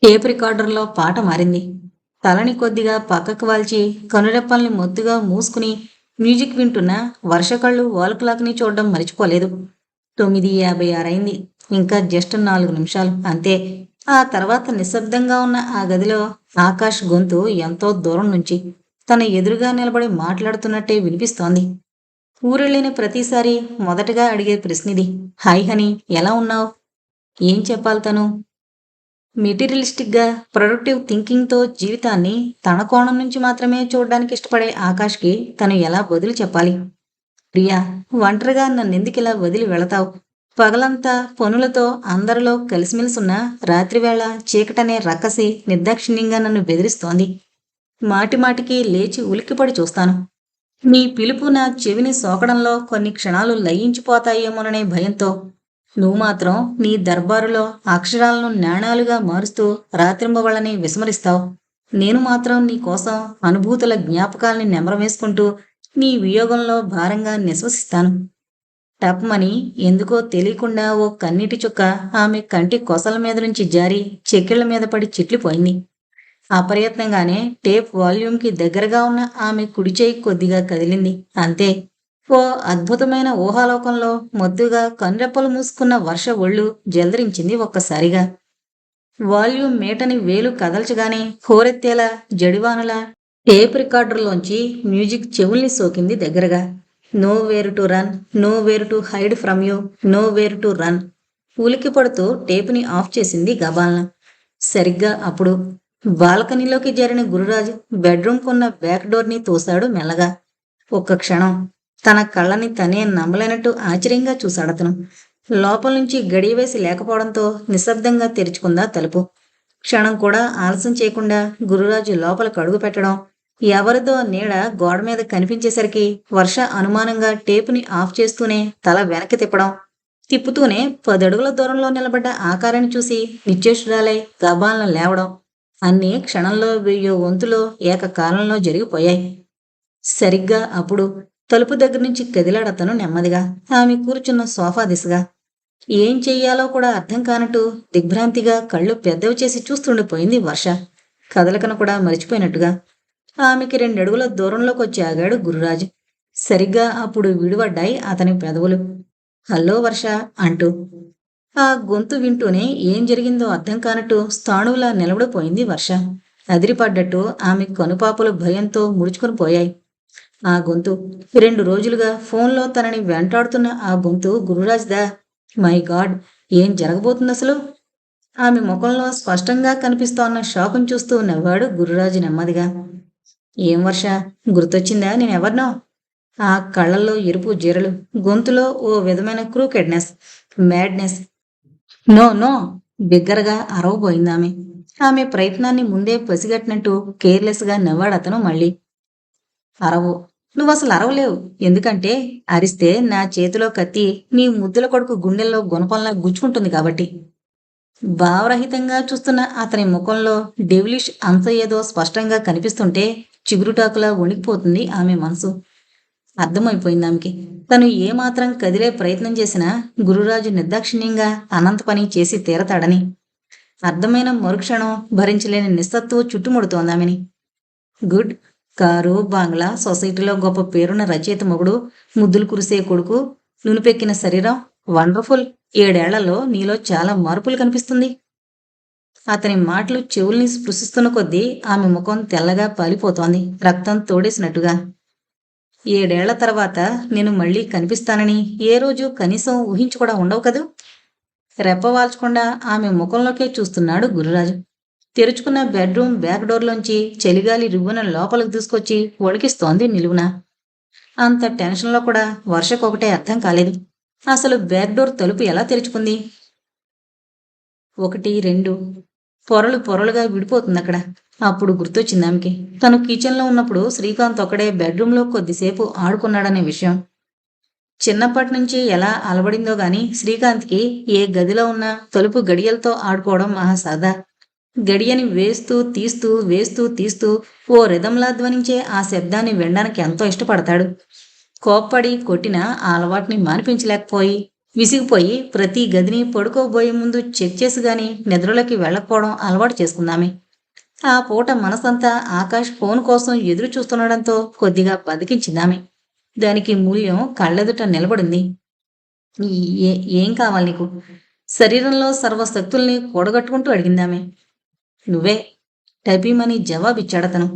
Tape రికార్డర్లో పాట మారింది. తలని కొద్దిగా పక్కకు వాల్చి కనురెప్పల్ని మొద్దుగా మూసుకుని మ్యూజిక్ వింటున్న వర్షకళ్ళు వాల్ క్లాక్ని చూడడం మర్చిపోలేదు. 9:56 అయింది. ఇంకా జస్ట్ 4 నిమిషాలు అంతే. ఆ తర్వాత నిశ్శబ్దంగా ఉన్న ఆ గదిలో ఆకాష్ గొంతు ఎంతో దూరం నుంచి తన ఎదురుగా నిలబడి మాట్లాడుతున్నట్టే వినిపిస్తోంది. ఊరెళ్ళిన ప్రతిసారి మొదటగా అడిగే ప్రశ్నిది. హాయ్ హనీ, ఎలా ఉన్నావు? ఏం చెప్పాలి తను? మెటీరియలిస్టిక్‌గా, ప్రొడక్టివ్ థింకింగ్‌తో జీవితాన్ని తన కోణం నుంచి మాత్రమే చూడడానికి ఇష్టపడే ఆకాష్‌కి తను ఎలా బదులు చెప్పాలి? ప్రియా, ఒంటరిగా నన్నెందుకిలా వదిలి వెళతావు? పగలంతా పనులతో అందరిలో కలిసిమెలిసున్నా రాత్రివేళ చీకటనే రక్కసి నిర్దాక్షిణ్యంగా నన్ను బెదిరిస్తోంది. మాటిమాటికి లేచి ఉలిక్కిపడి చూస్తాను. నీ పిలుపు నా చెవిని సోకడంలో కొన్ని క్షణాలు లయించిపోతాయేమోననే భయంతో. నువ్వు మాత్రం నీ దర్బారులో అక్షరాలను నాణాలుగా మారుస్తూ రాత్రింబవళ్ళని విస్మరిస్తావు. నేను మాత్రం నీ కోసం అనుభూతుల జ్ఞాపకాల్ని నెమరవేసుకుంటూ నీ వియోగంలో భారంగా నిశ్వసిస్తాను. టప్మని ఎందుకో తెలియకుండా ఓ కన్నీటి చుక్క ఆమె కంటి కొసల మీద నుంచి జారి చెక్కిళ్ల మీద పడి చిట్లిపోయింది. అప్రయత్నంగానే టేప్ వాల్యూమ్‌కి దగ్గరగా ఉన్న ఆమె కుడిచేయి కొద్దిగా కదిలింది. అంతే. ఓ అద్భుతమైన ఊహాలోకంలో మొద్దుగా కనురెప్పలు మూసుకున్న వర్ష ఒళ్ళు జలదరించింది ఒక్కసారిగా. వాల్యూమ్ మీటని వేలు కదల్చగానే హోరెత్తేలా జడివానలా టేప్ రికార్డర్‌లోంచి మ్యూజిక్ చెవుల్ని సోకింది దగ్గరగా. Nowhere to run, nowhere to hide from you, nowhere to run. ఉలిక్కిపడుతూ టేపుని ఆఫ్ చేసింది గబాల్న. సరిగ్గా అప్పుడు బాల్కనీలోకి జరిన గురురాజ్ బెడ్రూమ్‌కున్న బ్యాక్ డోర్‌ని తోశాడు మెల్లగా. ఒక్క క్షణం తన కళ్ళని తనే నమ్మలేనట్టు ఆశ్చర్యంగా చూశాడతను. లోపల నుంచి గడియవేసి లేకపోవడంతో నిశ్శబ్దంగా తెరుచుకుందా తలుపు. క్షణం కూడా ఆలస్యం చేయకుండా గురురాజు లోపలికి అడుగు పెట్టడం, ఎవరిదో నీడ గోడ మీద కనిపించేసరికి వర్ష అనుమానంగా టేపుని ఆఫ్ చేస్తూనే తల వెనక్కి తిప్పడం, తిప్పుతూనే 10 అడుగుల దూరంలో నిలబడ్డ ఆకారాన్ని చూసి నిశ్చేష్టురాలై గబాల్న లేవడం, అన్నీ క్షణంలో 1000 వంతులో ఏకకాలంలో జరిగిపోయాయి. సరిగ్గా అప్పుడు తలుపు దగ్గర నుంచి కదిలాడతను నెమ్మదిగా, ఆమె కూర్చున్న సోఫా దిశగా. ఏం చెయ్యాలో కూడా అర్థం కానట్టు దిగ్భ్రాంతిగా కళ్ళు పెద్దవి చేసి చూస్తుండిపోయింది వర్ష, కదలకను కూడా మరిచిపోయినట్టుగా. ఆమెకి 2 అడుగుల దూరంలోకొచ్చి ఆగాడు గురురాజు. సరిగ్గా అప్పుడు విడివడ్డాయి అతని పెదవులు. హలో వర్ష అంటూ. ఆ గొంతు వింటూనే ఏం జరిగిందో అర్థం కానట్టు స్థాణువులా నిలబడిపోయింది వర్ష. అదిరిపడ్డట్టు ఆమె కనుపాపలు భయంతో ముడుచుకుని పోయాయి. ఆ గొంతు 2 రోజులుగా ఫోన్లో తనని వెంటాడుతున్న ఆ గొంతు గురురాజ్దా. మై గాడ్, ఏం జరగబోతుందసలు? ఆమె ముఖంలో స్పష్టంగా కనిపిస్తోన్న షాకును చూస్తూ నవ్వాడు గురురాజు నెమ్మదిగా. ఏం వర్ష, గుర్తొచ్చిందా నేనెవర్నో? ఆ కళ్ళల్లో ఎరుపు జీరలు, గొంతులో ఓ విధమైన క్రూకెడ్నెస్, మ్యాడ్నెస్. నో నో, బిగ్గరగా అరవబోయిందామె. ఆమె ప్రయత్నాన్ని ముందే పసిగట్టినట్టు కేర్లెస్గా నవ్వాడతను మళ్ళీ. అరవు, నువ్వసలు అరవలేవు. ఎందుకంటే అరిస్తే నా చేతిలో కత్తి నీ ముద్దుల కొడుకు గుండెల్లో గుణపంలా గుచ్చుకుంటుంది కాబట్టి. భావరహితంగా చూస్తున్న అతని ముఖంలో డెవిలిష్ అంశ ఏదో స్పష్టంగా కనిపిస్తుంటే చిగురుటాకులా వణికిపోతుంది ఆమె మనసు. అర్థమైపోయింది ఆమెకి. తను ఏమాత్రం కదిలే ప్రయత్నం చేసినా గురురాజు నిర్దాక్షిణ్యంగా అనంత పని చేసి తీరతాడని. అర్థమైన మరుక్షణం భరించలేని నిస్సత్తువ చుట్టుముడుతోందామెని. గుడ్. కారు, బంగ్లా, సొసైటీలో గొప్ప పేరున్న రచయిత మొగుడు, ముద్దులు కురిసే కొడుకు, నునిపెక్కిన శరీరం. వండర్ఫుల్. 7 ఏళ్లలో నీలో చాలా మార్పులు కనిపిస్తుంది. అతని మాటలు చెవుల్ని స్పృశిస్తున్న కొద్దీ ఆమె ముఖం తెల్లగా పాలిపోతోంది, రక్తం తోడేసినట్టుగా. 7 ఏళ్ల తర్వాత నేను మళ్ళీ కనిపిస్తానని ఏ రోజు కనీసం ఊహించి కూడా ఉండవు కదూ? రెప్పవాల్చకుండా ఆమె ముఖంలోకే చూస్తున్నాడు గురురాజు. తెరుచుకున్న బెడ్రూమ్ బ్యాక్ డోర్లోంచి చలిగాలి రివ్వున లోపలికి దూసుకొచ్చి వణికిస్తోంది నిలువున. అంత టెన్షన్లో కూడా వర్షకొకటే అర్థం కాలేదు. అసలు బ్యాక్ డోర్ తలుపు ఎలా తెరుచుకుంది? 1, 2 పొరలు పొరలుగా విడిపోతుందక్కడ. అప్పుడు గుర్తొచ్చింది ఆమెకి, తను కిచెన్లో ఉన్నప్పుడు శ్రీకాంత్ ఒక్కడే బెడ్రూమ్లో కొద్దిసేపు ఆడుకున్నాడనే విషయం. చిన్నప్పటి నుంచి ఎలా అలవడిందో గాని శ్రీకాంత్కి ఏ గదిలో ఉన్నా తలుపు గడియలతో ఆడుకోవడం మహా సరదా. గడియని వేస్తూ తీస్తూ వేస్తూ తీస్తూ ఓ రిధంలా ధ్వనించే ఆ శబ్దాన్ని వినడానికి ఎంతో ఇష్టపడతాడు. కోప్పడి కొట్టినా ఆ అలవాటుని మానిపించలేకపోయి విసిగిపోయి ప్రతి గదిని పడుకోబోయే ముందు చెక్ చేసి గాని నిద్రలోకి వెళ్ళకపోవడం అలవాటు చేసుకుందామే. ఆ పూట మనసంతా ఆకాష్ ఫోన్ కోసం ఎదురు చూస్తుండడంతో కొద్దిగా బతికించిందామె. దానికి మూల్యం కళ్ళెదుట నిలబడింది. ఈ ఏం కావాలి నీకు? శరీరంలో సర్వశక్తుల్ని కూడగట్టుకుంటూ అడిగిందామె. నువ్వే టైపీమని జవాబిచ్చాడతను.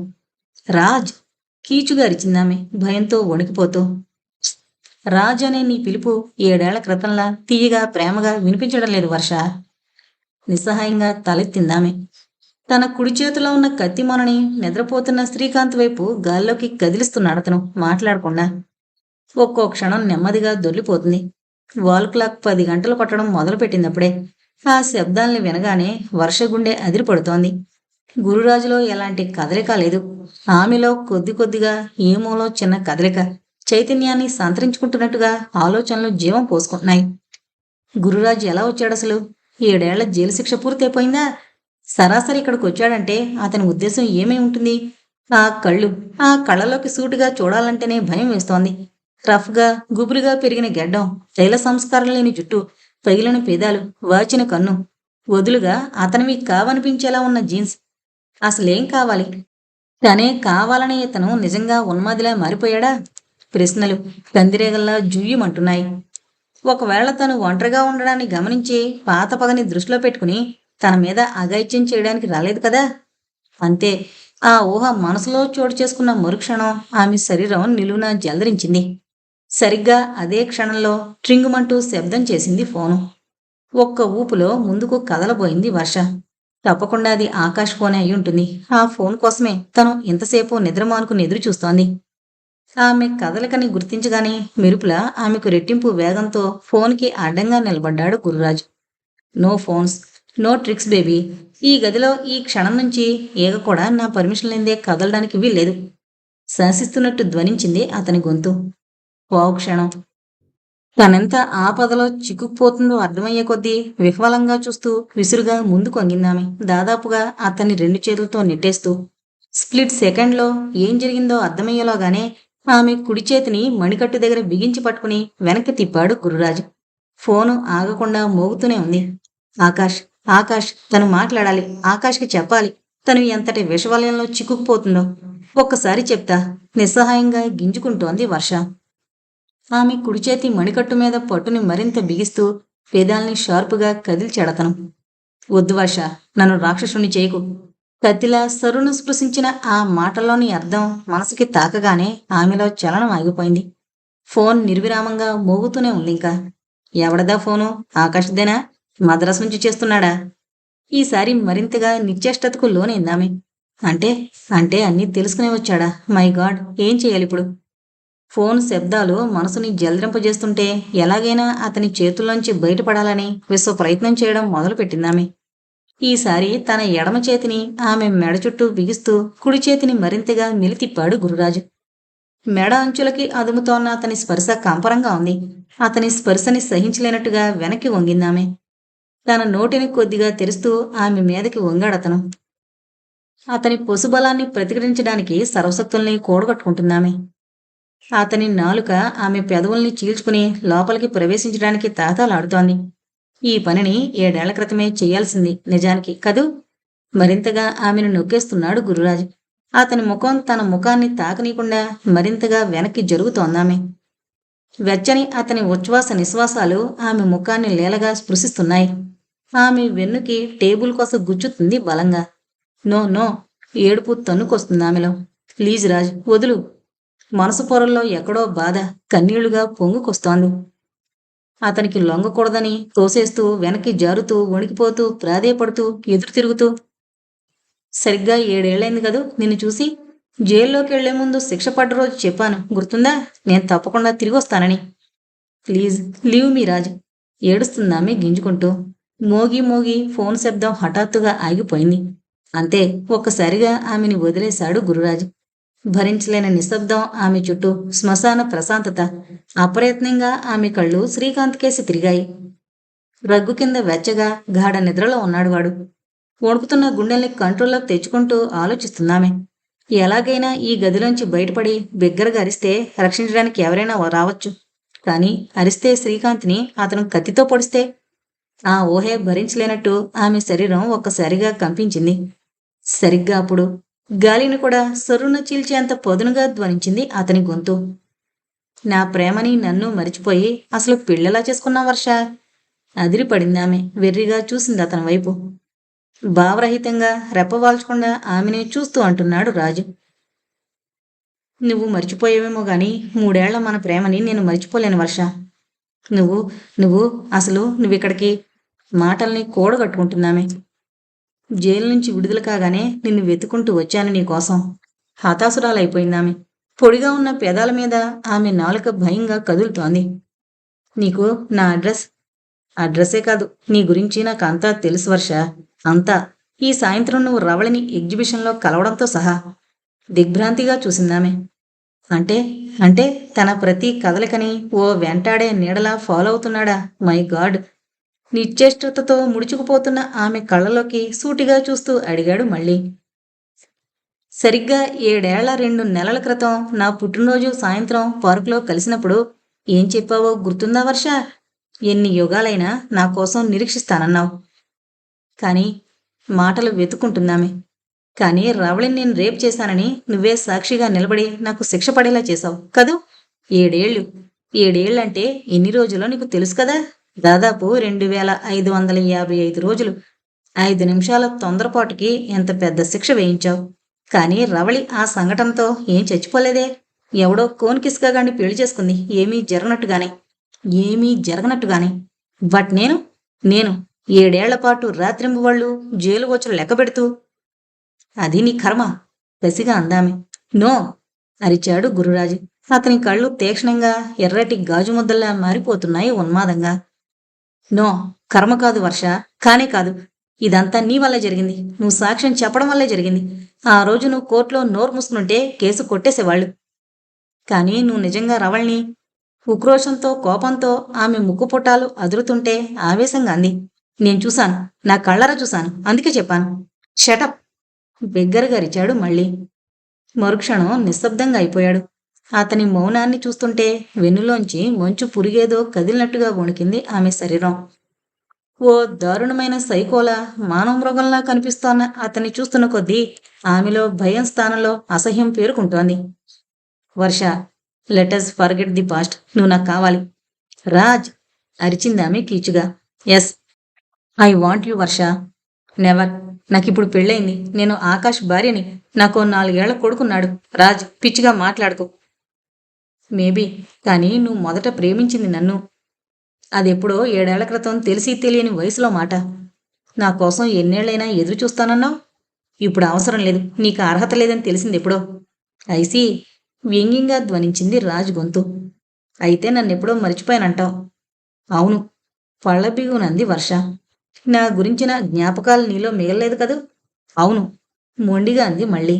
రాజ్! కీచుగా అరిచిందామె భయంతో వణికిపోతూ. రాజ్ అనే నీ పిలుపు 7 ఏళ్ల క్రితంలా తీయగా ప్రేమగా వినిపించడం లేదు వర్ష. నిస్సహాయంగా తలెత్తిందామె. తన కుడి చేతిలో ఉన్న కత్తిమొనని నిద్రపోతున్న శ్రీకాంత్ వైపు గాల్లోకి కదిలిస్తున్నాడతను మాట్లాడకుండా. ఒక్కో క్షణం నెమ్మదిగా దొర్లిపోతుంది. వాల్ క్లాక్ 10 గంటలు కొట్టడం మొదలుపెట్టిందప్పుడే. ఆ శబ్దాల్ని వినగానే వర్ష గుండె అదిరిపడుతోంది. గురురాజులో ఎలాంటి కదలిక లేదు. ఆమెలో కొద్ది కొద్దిగా ఏమోలో చిన్న కదలిక చైతన్యాన్ని సంతరించుకుంటున్నట్టుగా ఆలోచనలు జీవం పోసుకుంటున్నాయి. గురురాజు ఎలా వచ్చాడసలు? 7 ఏళ్ల జైలు శిక్ష పూర్తయిపోయిందా? సరాసరి ఇక్కడికి వచ్చాడంటే అతని ఉద్దేశం ఏమై ఉంటుంది? ఆ కళ్ళలోకి సూటిగా చూడాలంటేనే భయం వేస్తోంది. రఫ్గా గుబురుగా పెరిగిన గెడ్డం, తైల సంస్కారం లేని జుట్టు, పగిలిన పేదాలు, వాచిన కన్ను, వదులుగా అతనివి కావనిపించేలా ఉన్న జీన్స్. అసలేం కావాలి? తనే కావాలనే ఇతను నిజంగా ఉన్మాదిలా మారిపోయాడా? ప్రశ్నలు కందిరేగల్లా జుయ్యమంటున్నాయి. ఒకవేళ తను ఒంటరిగా ఉండడాన్ని గమనించి పాత పగని దృష్టిలో పెట్టుకుని తన మీద అఘాయిత్యం చేయడానికి రాలేదు కదా? అంతే. ఆ ఊహ మనసులో చోటు చేసుకున్న మరుక్షణం ఆమె శరీరం నిలువున జలదరించింది. సరిగ్గా అదే క్షణంలో ట్రింగుమంటూ శబ్దం చేసింది ఫోను. ఒక్క ఊపులో ముందుకు కదలబోయింది వర్ష. తప్పకుండా అది ఆకాష్ ఫోనే అయి ఉంటుంది. ఆ ఫోన్ కోసమే తను ఇంతసేపు నిద్రమానుకుని ఎదురు చూస్తోంది. ఆమె కదలికని గుర్తించగానే మెరుపులా ఆమెకు రెట్టింపు వేగంతో ఫోన్కి అడ్డంగా నిలబడ్డాడు Gururaju. No phones, no tricks baby. ఈ గదిలో ఈ క్షణం నుంచి ఈగ కూడా నా పర్మిషన్ లేదే కదలడానికి వీల్లేదు. శాసిస్తున్నట్టు ధ్వనించింది అతని గొంతు. పావు క్షణం తనెంత ఆపదలో చిక్కుకుపోతుందో అర్థమయ్యే కొద్దీ విహ్వలంగా చూస్తూ విసురుగా ముందుకు వంగిందామె, దాదాపుగా అతన్ని 2 చేతులతో నెట్టేస్తూ. స్ప్లిట్ సెకండ్లో ఏం జరిగిందో అర్థమయ్యేలోగానే ఆమె కుడి చేతిని మణికట్టు దగ్గర బిగించి పట్టుకుని వెనక్కి తిప్పాడు గురురాజు. ఫోను ఆగకుండా మోగుతూనే ఉంది. ఆకాష్, ఆకాష్, తను మాట్లాడాలి. ఆకాష్కి చెప్పాలి తను ఎంతటి విషవలయంలో చిక్కుకుపోతుందో. ఒక్కసారి చెప్తా, నిస్సహాయంగా గింజుకుంటోంది వర్ష. ఆమె కుడిచేతి మణికట్టు మీద పట్టుని మరింత బిగిస్తూ పేదాల్ని షార్పుగా కదిల్చాడతను. వద్దు వర్ష, నన్ను రాక్షసుని చేయకు. కత్తిలా సరును స్పృశించిన ఆ మాటల్లోని అర్థం మనసుకి తాకగానే ఆమెలో చలనం ఆగిపోయింది. ఫోన్ నిర్విరామంగా మోగుతూనే ఉంది ఇంకా. ఎవడదా ఫోను? ఆకాష్దేనా? మద్రాసు నుంచి చేస్తున్నాడా? ఈసారి మరింతగా నిశ్చేష్టతకు లోనైందామె. అంటే అంటే అన్నీ తెలుసుకునే వచ్చాడా? మై గాడ్, ఏం చెయ్యాలిప్పుడు? ఫోన్ శబ్దాలు మనసుని జలరింపజేస్తుంటే ఎలాగైనా అతని చేతుల్లోంచి బయటపడాలని విశ్వ ప్రయత్నం చేయడం మొదలుపెట్టిందామె. ఈసారి తన ఎడమ చేతిని ఆమె మెడ చుట్టూ బిగిస్తూ కుడి చేతిని మరింతగా మెలితిప్పాడు గురురాజు. మెడ అంచులకి అదుముతోన్న అతని స్పర్శ కంపరంగా ఉంది. అతని స్పర్శని సహించలేనట్టుగా వెనక్కి వంగిందామె. తన నోటిని కొద్దిగా తెరుస్తూ ఆమె మీదకి వంగాడతను. అతని పొసుబలాన్ని ప్రతిఘటించడానికి సర్వశక్తుల్ని కూడగట్టుకుంటున్నామే. అతని నాలుక ఆమె పెదవుల్ని చీల్చుకుని లోపలికి ప్రవేశించడానికి తాతాలాడుతోంది. ఈ పనిని 7 ఏళ్ల క్రితమే చెయ్యాల్సింది నిజానికి కదూ? మరింతగా ఆమెను నొక్కేస్తున్నాడు గురురాజు. అతని ముఖం తన ముఖాన్ని తాకనీయకుండా మరింతగా వెనక్కి జరుగుతోందామె. వెచ్చని అతని ఉచ్ఛ్వాస నిశ్వాసాలు ఆమె ముఖాన్ని లీలగా స్పృశిస్తున్నాయి. ఆమె వెన్నుకి టేబుల్ కోసం గుచ్చుతుంది బలంగా. నో నో, ఏడుపు తన్నుకొస్తుంది ఆమెలో. ప్లీజ్ రాజ్, వదులు. మనసు పొరల్లో ఎక్కడో బాధ కన్నీళ్లుగా పొంగుకొస్తోంది. అతనికి లొంగకూడదని తోసేస్తూ వెనక్కి జారుతూ వణికిపోతూ ప్రాధేయపడుతూ ఎదురు తిరుగుతూ. సరిగ్గా 7 ఏళ్లైంది కదూ నిన్ను చూసి. జైల్లోకి వెళ్లే ముందు శిక్ష పడ్డ రోజు చెప్పాను, గుర్తుందా? నేను తప్పకుండా తిరిగొస్తానని. ప్లీజ్ లీవ్ మీ రాజ్, ఏడుస్తుందామె గింజుకుంటూ. మోగి మోగి ఫోన్ శబ్దం హఠాత్తుగా ఆగిపోయింది. అంతే, ఒక్కసారిగా ఆమెని వదిలేశాడు గురురాజు. భరించలేని నిశ్శబ్దం ఆమె చుట్టూ, శ్మశాన ప్రశాంతత. అప్రయత్నంగా ఆమె కళ్ళు శ్రీకాంత్ కేసి తిరిగాయి. రగ్గు కింద వెచ్చగా గాఢ నిద్రలో ఉన్నాడు వాడు. వణుకుతున్న గుండెల్ని కంట్రోల్లోకి తెచ్చుకుంటూ ఆలోచిస్తున్నామే. ఎలాగైనా ఈ గదిలోంచి బయటపడి బిగ్గరగా అరిస్తే రక్షించడానికి ఎవరైనా రావచ్చు. కానీ అరిస్తే శ్రీకాంత్ని అతను కత్తితో పొడిస్తే ఆ ఊహే భరించలేనట్టు ఆమె శరీరం ఒక్కసారిగా కంపించింది. సరిగ్గా అప్పుడు గాలిని కూడా సొర్రున చీల్చేంత పదునుగా ధ్వనించింది అతని గొంతు. నా ప్రేమని నన్ను మరిచిపోయి అసలు పెళ్ళెలా చేసుకున్నాం వర్ష? అదిరిపడిందామె. వెర్రిగా చూసింది అతని వైపు. భావరహితంగా రెప్పవాల్చకుండా ఆమెనే చూస్తూ అంటున్నాడు రాజు. నువ్వు మర్చిపోయావేమో గాని 3 ఏళ్ల మన ప్రేమని నేను మర్చిపోలేను వర్ష. నువ్వు నువ్వు అసలు నువ్విక్కడికి మాటల్ని కూడగట్టుకుంటున్నామే. జైలు నుంచి విడుదల కాగానే నిన్ను వెతుకుంటూ వచ్చాను నీకోసం. హతాశురాలైపోయిందామె. పొడిగా ఉన్న పెదాల మీద ఆమె నాలుక భయంగా కదులుతోంది. నీకు నా అడ్రస్సే కాదు, నీ గురించి నాకంతా తెలుసు వర్ష. అంతా. ఈ సాయంత్రం నువ్వు రవళిని ఎగ్జిబిషన్లో కలవడంతో సహా. దిగ్భ్రాంతిగా చూసిందామె. అంటే అంటే తన ప్రతి కదలికని ఓ వెంటాడే నీడలా ఫాలో అవుతున్నాడా? My God! నిశ్చేష్టతతో ముడుచుకుపోతున్న ఆమె కళ్ళలోకి సూటిగా చూస్తూ అడిగాడు మళ్ళీ. సరిగ్గా 7 ఏళ్ల 2 నెలల క్రితం నా పుట్టినరోజు సాయంత్రం పార్కులో కలిసినప్పుడు ఏం చెప్పావో గుర్తుందా వర్ష? ఎన్ని యుగాలైనా నా కోసం నిరీక్షిస్తానన్నావు. కానీ మాటలు వెతుక్కుంటుందామె. కానీ రవళిని నేను రేప్ చేశానని నువ్వే సాక్షిగా నిలబడి నాకు శిక్ష పడేలా చేశావు కదూ? 7 ఏళ్ళు. 7 ఏళ్ళంటే ఎన్ని రోజులో నీకు తెలుసు కదా? దాదాపు 2555 రోజులు. 5 నిమిషాల తొందరపాటుకి ఎంత పెద్ద శిక్ష వేయించావు. కానీ రవళి ఆ సంఘటనతో ఏం చచ్చిపోలేదే. ఎవడో కోన్కిస్గాని పెళ్లి చేసుకుంది. ఏమీ జరగనట్టుగానే. బట్ నేను 7 ఏళ్లపాటు రాత్రింబవళ్ళు జైలు వచ్చులు లెక్కబెడుతూ. అది నీ కర్మ, కసిగా అందామె. నో! అరిచాడు గురురాజు. అతని కళ్ళు తీక్షణంగా ఎర్రటి గాజు ముద్దల్లా మారిపోతున్నాయి ఉన్మాదంగా. నో, కర్మ కాదు వర్ష, కానే కాదు. ఇదంతా నీ వల్లే జరిగింది. నువ్వు సాక్ష్యం చెప్పడం వల్లే జరిగింది. ఆ రోజు నువ్వు కోర్టులో నోరు మూసుకుంటే కేసు కొట్టేసేవాళ్ళు. కానీ నువ్వు నిజంగా రవళిని. ఉక్రోషంతో కోపంతో ఆమె ముక్కుపుటాలు అదురుతుంటే ఆవేశంగా అంది. నేను చూశాను, నా కళ్ళారా చూశాను, అందుకే చెప్పాను. షటప్! బిగ్గరగా అరిచాడు మళ్ళీ. మరుక్షణం నిశ్శబ్దంగా అయిపోయాడు. అతని మౌనాన్ని చూస్తుంటే వెన్నులోంచి మంచు పురిగేదో కదిలినట్టుగా వణికింది ఆమె శరీరం. ఓ దారుణమైన సైకోలా మానవమృగంలా కనిపిస్తోన్న అతన్ని చూస్తున్న కొద్దీ ఆమెలో భయం స్థానంలో అసహ్యం పేరుకుంటోంది. Varsha, let's forget the past. నువ్వు నాకు కావాలి. రాజ్! అరిచిందామె కీచుగా. Yes, I want you Varsha. Never. నాకిప్పుడు పెళ్ళయింది. నేను ఆకాష్ భార్యని. నాకు 4 ఏళ్ల కొడుకున్నాడు. రాజ్, పిచ్చిగా మాట్లాడుకో. మేబీ, కానీ నువ్వు మొదట ప్రేమించింది నన్ను. అదెప్పుడో 7 ఏళ్ల క్రితం తెలిసి తెలియని వయసులో మాట. నా కోసం ఎన్నేళ్లైనా ఎదురు చూస్తానన్నావు. ఇప్పుడు అవసరం లేదు, నీకు అర్హత లేదని తెలిసింది ఎప్పుడో. ఐసీ! వ్యంగ్యంగా ధ్వనించింది రాజు గొంతు. అయితే నన్నెప్పుడో మర్చిపోయానంటావు. అవును, పళ్ళబిగునంది వర్ష. నా గురించిన జ్ఞాపకాలు నీలో మిగల్లేదు కదూ? అవును, మొండిగా అంది మళ్ళీ.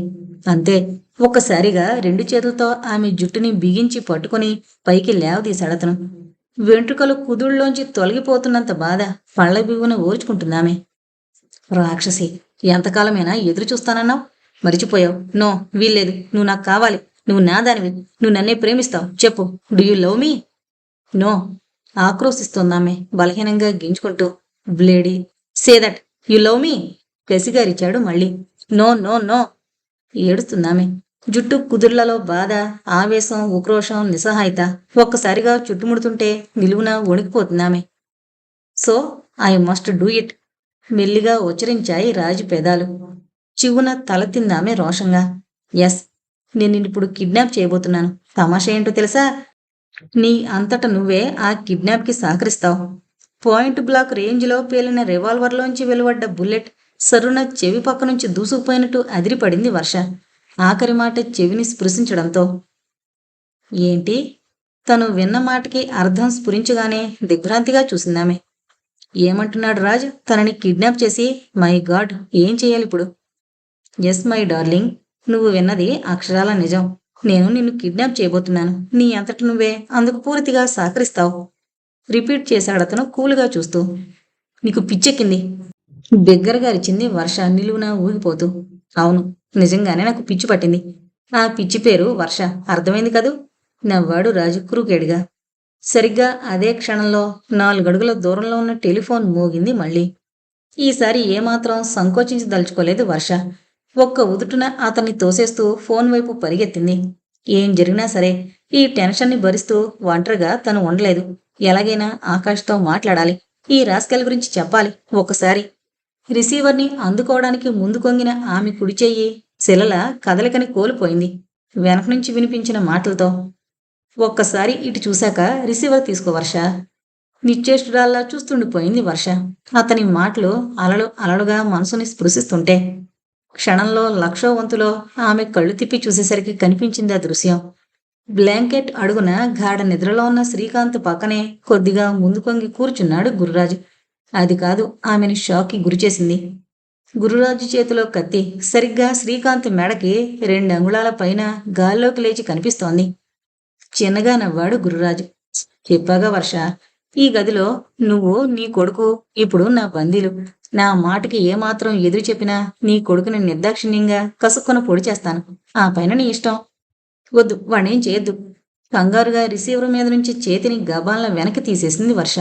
అంతే. ఒక్కసారిగా 2 చేతులతో ఆమె జుట్టుని బిగించి పట్టుకుని పైకి లేవదీశాడతను. వెంట్రుకలు కుదుళ్ళలోంచి తొలగిపోతున్నంత బాధ పళ్ళబిగున ఓర్చుకుంటున్నామే. రాక్షసి! ఎంతకాలమైనా ఎదురు చూస్తానన్నావు. మరిచిపోయావు. నో, వీల్లేదు. నువ్వు నాకు కావాలి. నువ్వు నా దానివి. నువ్వు నన్నే ప్రేమిస్తావు. చెప్పు, do you love me? No! ఆక్రోశిస్తోందామె బలహీనంగా గింజుకుంటూ. Bloody! Say that you love me! కసిగా అరిచాడు మళ్ళీ. No no no! ఏడుస్తుందామె. జుట్టు కుదుర్లలో బాధ, ఆవేశం, ఉక్రోషం, నిస్సహాయత ఒక్కసారిగా చుట్టుముడుతుంటే నిలువున వణికిపోతుందామె. So I must do it! మెల్లిగా ఉచ్చరించాయి రాజు పెదాలు. చివున తల తిందామె రోషంగా. ఎస్, నేను నిన్నిప్పుడు కిడ్నాప్ చేయబోతున్నాను. తమాషా ఏంటో తెలుసా? నీ అంతట నువ్వే ఆ కిడ్నాప్కి సహకరిస్తావు. పాయింట్ బ్లాక్ రేంజ్లో పేలిన రివాల్వర్లోంచి వెలువడ్డ బుల్లెట్ సరున చెవి పక్క నుంచి దూసుకుపోయినట్టు అదిరిపడింది వర్ష, ఆఖరి మాట చెవిని స్పృశించడంతో. ఏంటి? తను విన్న మాటకి అర్థం స్ఫురించగానే దిగ్భ్రాంతిగా చూసిందామె. ఏమంటున్నాడు రాజు? తనని కిడ్నాప్ చేసి? మై గాడ్, ఏం చేయాలిప్పుడు? ఎస్ మై డార్లింగ్, నువ్వు విన్నది అక్షరాల నిజం. నేను నిన్ను కిడ్నాప్ చేయబోతున్నాను. నీ అంతట నువ్వే అందుకు పూర్తిగా సహకరిస్తావు. రిపీట్ చేశాడతను కూలుగా చూస్తూ. నీకు పిచ్చెక్కింది! బిగ్గరగా అరిచింది వర్ష నిలువున ఊగిపోతూ. అవును, నిజంగానే నాకు పిచ్చి పట్టింది. ఆ పిచ్చి పేరు వర్ష. అర్థమైంది కదూ? నవ్వాడు రాజు కురుకేడిగా. సరిగ్గా అదే క్షణంలో 4 అడుగుల దూరంలో ఉన్న టెలిఫోన్ మోగింది మళ్ళీ. ఈసారి ఏమాత్రం సంకోచించదలుచుకోలేదు వర్ష. ఒక్క ఉదుటున అతన్ని తోసేస్తూ ఫోన్ వైపు పరిగెత్తింది. ఏం జరిగినా సరే ఈ టెన్షన్ని భరిస్తూ ఒంటరిగా తను ఉండలేదు. ఎలాగైనా ఆకాష్తో మాట్లాడాలి. ఈ రాస్కెల్ గురించి చెప్పాలి ఒక్కసారి. రిసీవర్ని అందుకోవడానికి ముందు కొంగిన ఆమె కుడిచెయ్యి శిలల కదలికని కోల్పోయింది వెనక నుంచి వినిపించిన మాటలతో. ఒక్కసారి ఇటు చూశాక రిసీవర్ తీసుకో వర్ష. నిశ్చేష్టురాల్లా చూస్తుండిపోయింది వర్ష. అతని మాటలు అలలు అలలుగా మనసుని స్పృశిస్తుంటే క్షణంలో లక్షో వంతులో ఆమె కళ్ళు తిప్పి చూసేసరికి కనిపించింది ఆ దృశ్యం. బ్లాంకెట్ అడుగున గాఢ నిద్రలో ఉన్న శ్రీకాంత్ పక్కనే కొద్దిగా ముందు కొంగి కూర్చున్నాడు గురురాజు. అది కాదు ఆమెను షాక్కి గురిచేసింది. గురురాజు చేతిలో కత్తి సరిగ్గా శ్రీకాంత్ మెడకి 2 అంగుళాల పైన గాల్లోకి లేచి కనిపిస్తోంది. చిన్నగా నవ్వాడు గురురాజు. చెప్పాగా వర్ష, ఈ గదిలో నువ్వు నీ కొడుకు ఇప్పుడు నా బందీలు. నా మాటకి ఏమాత్రం ఎదురు చెప్పినా నీ కొడుకుని నిర్దాక్షిణ్యంగా కసుక్కున పొడి చేస్తాను. ఆ పైన నీ ఇష్టం. వద్దు, వాణ్ణేం చేయొద్దు. కంగారుగా రిసీవర్ మీద నుంచి చేతిని గబాన్ల వెనక్కి తీసేసింది వర్ష.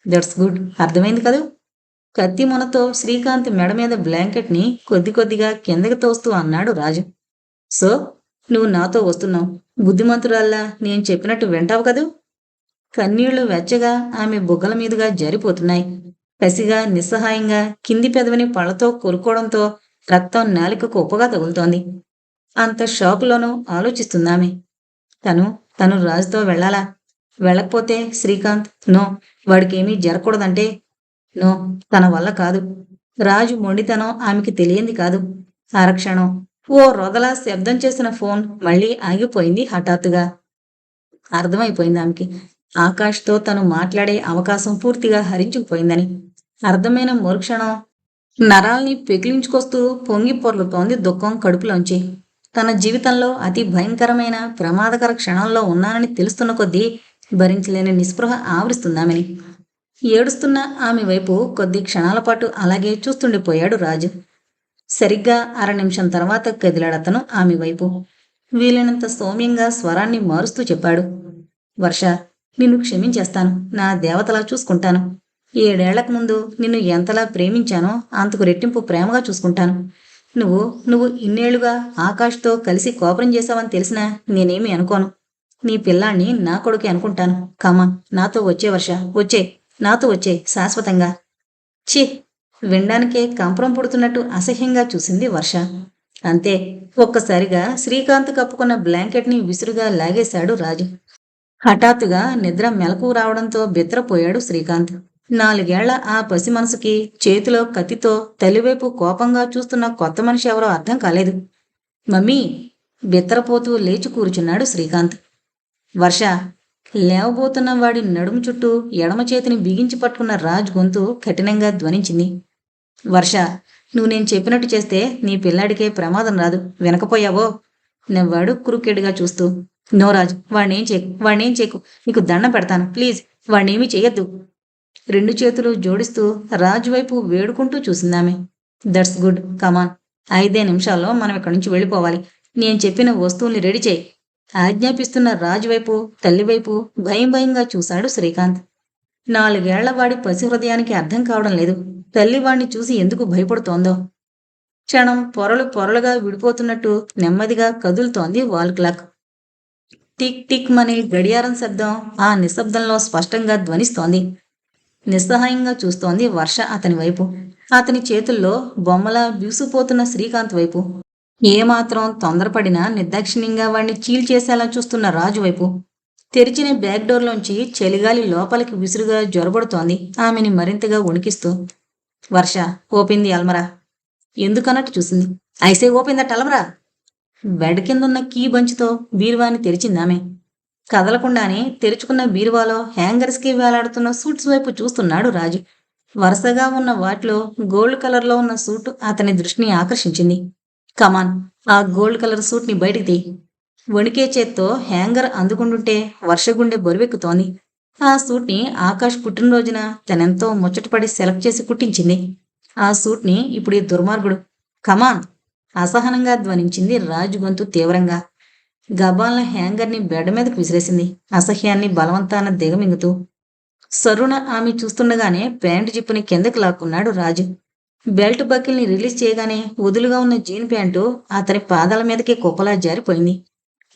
దట్స్ గుడ్, అర్థమైంది కదూ? కత్తి మొనతో శ్రీకాంత్ మెడ మీద బ్లాంకెట్ని కొద్ది కొద్దిగా కిందకి తోస్తూ అన్నాడు రాజు. సో నువ్వు నాతో వస్తున్నావు. బుద్ధిమంతురాల్లా నేను చెప్పినట్టు వింటావు కదూ? కన్నీళ్లు వెచ్చగా ఆమె బుగ్గల మీదుగా జారిపోతున్నాయి. కసిగా నిస్సహాయంగా కింది పెదవిని పళ్ళతో కొరుకోవడంతో రక్తం నాలికకు ఉప్పగా తగులుతోంది. అంత షాకులోనూ ఆలోచిస్తుందామె. తను రాజుతో వెళ్ళాలా? వెళ్ళకపోతే శ్రీకాంత్ నో, వాడికేమీ జరగకూడదంటే నో, తన వల్ల కాదు. రాజు మొండితనం ఆమెకి తెలియంది కాదు. అరక్షణం ఓ రొదలా శబ్దం చేసిన ఫోన్ మళ్ళీ ఆగిపోయింది హఠాత్తుగా. అర్థమైపోయింది ఆమెకి ఆకాష్తో తను మాట్లాడే అవకాశం పూర్తిగా హరించుకుపోయిందని. అర్థమైన మరుక్షణం నరాల్ని పెకిలించుకొస్తూ పొంగి పొర్లుతోంది దుఃఖం కడుపులోంచి. తన జీవితంలో అతి భయంకరమైన ప్రమాదకర క్షణంలో ఉన్నానని తెలుస్తున్న కొద్దీ భరించలేని నిస్పృహ ఆవరిస్తుందామెని. ఏడుస్తున్న ఆమె వైపు కొద్ది క్షణాల పాటు అలాగే చూస్తుండిపోయాడు రాజు. సరిగ్గా 1/2 నిమిషం తర్వాత కదిలాడతను ఆమె వైపు. వీలైనంత సౌమ్యంగా స్వరాన్ని మారుస్తూ చెప్పాడు. వర్ష, నిన్ను క్షమించేస్తాను. నా దేవతలా చూసుకుంటాను. 7 ఏళ్లకు ముందు నిన్ను ఎంతలా ప్రేమించానో అంతకు రెట్టింపు ప్రేమగా చూసుకుంటాను. నువ్వు ఇన్నేళ్లుగా ఆకాష్తో కలిసి కోపరం చేశావని తెలిసినా నేనేమీ అనుకోను. నీ పిల్లాన్ని నా కొడుకే అనుకుంటాను. కమాన్, నాతో వచ్చే వర్ష, వచ్చే, నాతో వచ్చే శాశ్వతంగా. ఛీ, వినడానికే కంపరం పుడుతున్నట్టు అసహ్యంగా చూసింది వర్ష. అంతే, ఒక్కసారిగా శ్రీకాంత్ కప్పుకున్న బ్లాంకెట్ని విసురుగా లాగేశాడు రాజు. హఠాత్తుగా నిద్ర మెలకు రావడంతో బెత్తరపోయాడు శ్రీకాంత్. 4 ఏళ్ల ఆ పసి మనసుకి చేతిలో కత్తితో తల్లివైపు కోపంగా చూస్తున్న కొత్త మనిషి ఎవరో అర్థం కాలేదు. మమ్మీ, బెత్తరపోతూ లేచి కూర్చున్నాడు శ్రీకాంత్. వర్ష, లేవబోతున్న వాడి నడుము చుట్టూ ఎడమ చేతిని బిగించి పట్టుకున్న రాజ్ గొంతు కఠినంగా ధ్వనించింది. వర్ష, నువ్వు నేను చెప్పినట్టు చేస్తే నీ పిల్లాడికే ప్రమాదం రాదు. వినకపోయావో? నవ్వాడు కురుకెడుగా చూస్తూ. నో రాజ్, వాణ్ణేం చేయకు, నీకు దండం పెడతాను, ప్లీజ్ వాణ్ణేమీ చెయ్యొద్దు. 2 చేతులు జోడిస్తూ రాజు వైపు వేడుకుంటూ చూసిందామె. దట్స్ గుడ్, కమాన్. 5 నిమిషాల్లో మనం ఇక్కడి నుంచి వెళ్ళిపోవాలి. నేను చెప్పిన వస్తువుల్ని రెడీ చేయి. ఆజ్ఞాపిస్తున్న రాజు వైపు తల్లివైపు భయంగా చూశాడు శ్రీకాంత్. 4 ఏళ్ల వాడి పసి హృదయానికి అర్థం కావడం లేదు తల్లి వాణ్ణి చూసి ఎందుకు భయపడుతోందో. క్షణం పొరలుగా విడిపోతున్నట్టు నెమ్మదిగా కదులుతోంది వాల్ క్లాక్. టిక్ టిక్ మనే గడియారం శబ్దం ఆ నిశ్శబ్దంలో స్పష్టంగా ధ్వనిస్తోంది. నిస్సహాయంగా చూస్తోంది వర్ష అతని వైపు, అతని చేతుల్లో బొమ్మలా బిగుసుపోతున్న శ్రీకాంత్ వైపు, ఏమాత్రం తొందరపడినా నిర్దాక్షిణ్యంగా వాణ్ణి చీల్చేసేలా చూస్తున్న రాజు వైపు. తెరిచిన బ్యాక్ డోర్లోంచి చలిగాలి లోపలికి విసురుగా జ్వరబడుతోంది ఆమెని మరింతగా వణికిస్తూ. వర్ష, ఓపెన్ ది అల్మరా. ఎందుకన్నట్టు చూసింది. ఐసే ఓపెన్ దట్ అల్మరా. బెడ్ కిందున్న కీ బంచుతో బీరువాని తెరిచిందామె. కదలకుండానే తెరుచుకున్న బీరువాలో హ్యాంగర్స్కి వేలాడుతున్న సూట్స్ వైపు చూస్తున్నాడు రాజు. వరుసగా ఉన్న వాటిలో గోల్డ్ కలర్లో ఉన్న సూటు అతని దృష్టిని ఆకర్షించింది. కమాన్, ఆ గోల్డ్ కలర్ సూట్ని బయటికి తీ. వణికే చేత్తో హ్యాంగర్ అందుకుంటుంటే వర్షగుండె బరువెక్కుతోంది. ఆ సూట్ని ఆకాష్ పుట్టినరోజున తనెంతో ముచ్చటపడి సెలెక్ట్ చేసి కుట్టించింది. ఆ సూట్ని ఇప్పుడు ఈ దుర్మార్గుడు. కమాన్, అసహనంగా ధ్వనించింది రాజు గొంతు తీవ్రంగా. గబాల్న హ్యాంగర్ని బెడ్ మీదకు విసిరేసింది, అసహ్యాన్ని బలవంతాన దిగమింగుతూ. సరుణ ఆమె చూస్తుండగానే ప్యాంటు జిప్పుని కిందకి లాక్కున్నాడు రాజు. బెల్ట్ బకిల్ని రిలీజ్ చేయగానే వదులుగా ఉన్న జీన్ ప్యాంటు అతని పాదాల మీదకి కుప్పలా జారిపోయింది.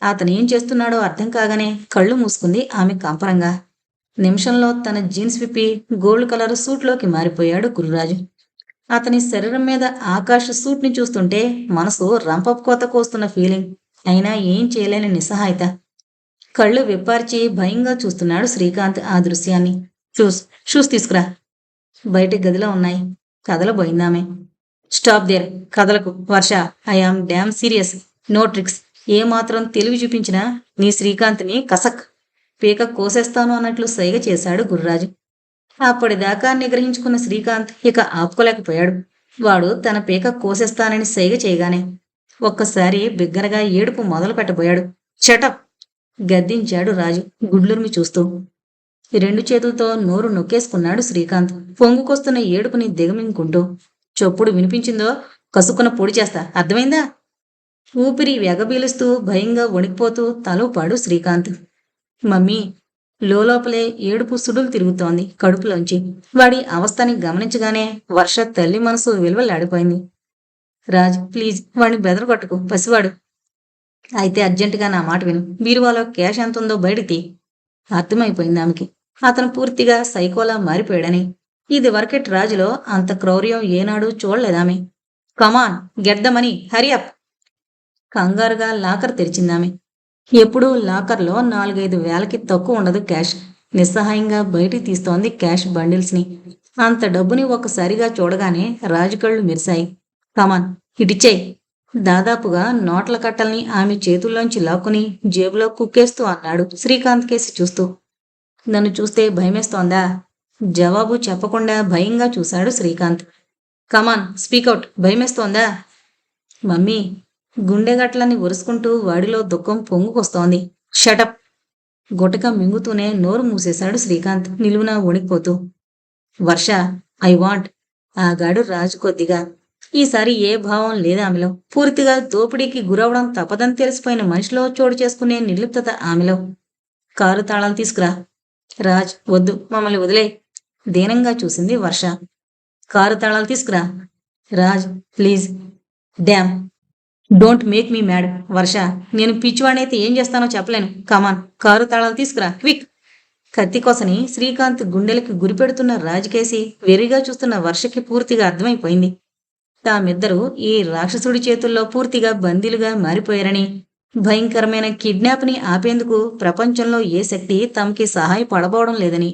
అతనేం చేస్తున్నాడో అర్థం కాగానే కళ్ళు మూసుకుంది ఆమె కంపరంగా. నిమిషంలో తన జీన్స్ విప్పి గోల్డ్ కలర్ సూట్లోకి మారిపోయాడు గురురాజు. అతని శరీరం మీద ఆకాష్ సూట్ని చూస్తుంటే మనసు రంపపు కోస్తున్న ఫీలింగ్. అయినా ఏం చేయలేని నిస్సహాయత. కళ్ళు విప్పార్చి భయంగా చూస్తున్నాడు శ్రీకాంత్ ఆ దృశ్యాన్ని. షూస్ తీసుకురా. బయట గదిలో ఉన్నాయి. కదలబోయిందామె. స్టాప్ దేర్, కదలకు Varsha. I am damn serious. No tricks. ఏమాత్రం తెలివి చూపించినా నీ శ్రీకాంత్ని కసక్ పీక కోసేస్తాను అన్నట్లు సైగ చేశాడు గుర్రాజు. అప్పటిదాకా నిగ్రహించుకున్న శ్రీకాంత్ ఇక ఆపుకోలేకపోయాడు. వాడు తన పీక కోసేస్తానని సైగ చేయగానే ఒక్కసారి బిగ్గరగా ఏడుపు మొదలు పెట్టబోయాడు. షటప్! గద్దించాడు రాజు గుడ్లుర్మి చూస్తూ. రెండు చేతులతో నోరు నొక్కేసుకున్నాడు శ్రీకాంత్ పొంగుకొస్తున్న ఏడుపుని దిగమింగుకుంటూ. చొప్పుడు వినిపించిందో కసుక్కున పొడి చేస్తా, అర్థమైందా? ఊపిరి వెగబీలుస్తూ భయంగా వణికిపోతూ తలూపాడు శ్రీకాంత్. మమ్మీ! లోపలే ఏడుపు సుడులు తిరుగుతోంది కడుపులోంచి. వాడి అవస్థని గమనించగానే వర్ష తల్లి మనసు విలువలాడిపోయింది. రాజ్, ప్లీజ్ వాడిని బెదరగొట్టకు, పసివాడు. అయితే అర్జెంటుగా నా మాట విను. బీరువాలో క్యాష్ ఎంతుందో బయటికి. అర్థమైపోయింది ఆమెకి అతను పూర్తిగా సైకోలా మారిపోయాడని. ఇది వరకెట్ రాజులో అంత క్రౌర్యం ఏనాడు చూడలేదామె. Come on, get the money, hurry up! కంగారుగా లాకర్ తెరిచిందామె. ఎప్పుడూ లాకర్లో 4-5 వేలకి తక్కువ ఉండదు క్యాష్. నిస్సహాయంగా బయటికి తీస్తోంది క్యాష్ బండిల్స్ని. అంత డబ్బుని ఒక్కసారిగా చూడగానే రాజు కళ్ళు మెరిశాయి. కమాన్, ఇటిచ్చేయ్! దాదాపుగా నోట్ల కట్టల్ని ఆమె చేతుల్లోంచి లాక్కుని జేబులో కుక్కేస్తూ అన్నాడు శ్రీకాంత్ కేసి చూస్తూ. నన్ను చూస్తే భయమేస్తోందా? జవాబు చెప్పకుండా భయంగా చూశాడు శ్రీకాంత్. కమాన్, స్పీకౌట్, భయమేస్తోందా? మమ్మీ! గుండెగట్లని ఒరుసుకుంటూ వాడిలో దుఃఖం పొంగుకొస్తోంది. షటప్! గుటక మింగుతూనే నోరు మూసేశాడు శ్రీకాంత్ నిలువునా వణికిపోతూ. వర్ష, ఐ వాంట్! ఆగాడు రాజు కొద్దిగా. ఈసారి ఏ భావం లేదామెలో. పూర్తిగా దోపిడీకి గురవడం తప్పదని తెలిసిపోయిన మనిషిలో చోటు చేసుకునే నిర్లిప్తత ఆమెలో. కారు తాళాలు తీసుకురా. రాజ్, వద్దు, మమ్మల్ని వదిలే. దీనంగా చూసింది వర్ష. కారు తాళాలు తీసుకురా. Raj, please. Damn! Don't make me mad. Varsha, నేను పిచ్చివాడినైతే ఏం చేస్తానో చెప్పలేను. కమాన్, కారు తాళాలు తీసుకురా, క్విక్! కత్తికోసని శ్రీకాంత్ గుండెలకి గురిపెడుతున్న రాజుకేసి వెరిగా చూస్తున్న వర్షకి పూర్తిగా అర్థమైపోయింది. తామిద్దరూ ఈ రాక్షసుడి చేతుల్లో పూర్తిగా బందీలుగా మారిపోయారని, భయంకరమైన కిడ్నాప్ని ఆపేందుకు ప్రపంచంలో ఏ శక్తి తమకి సహాయపడబోవడం లేదని.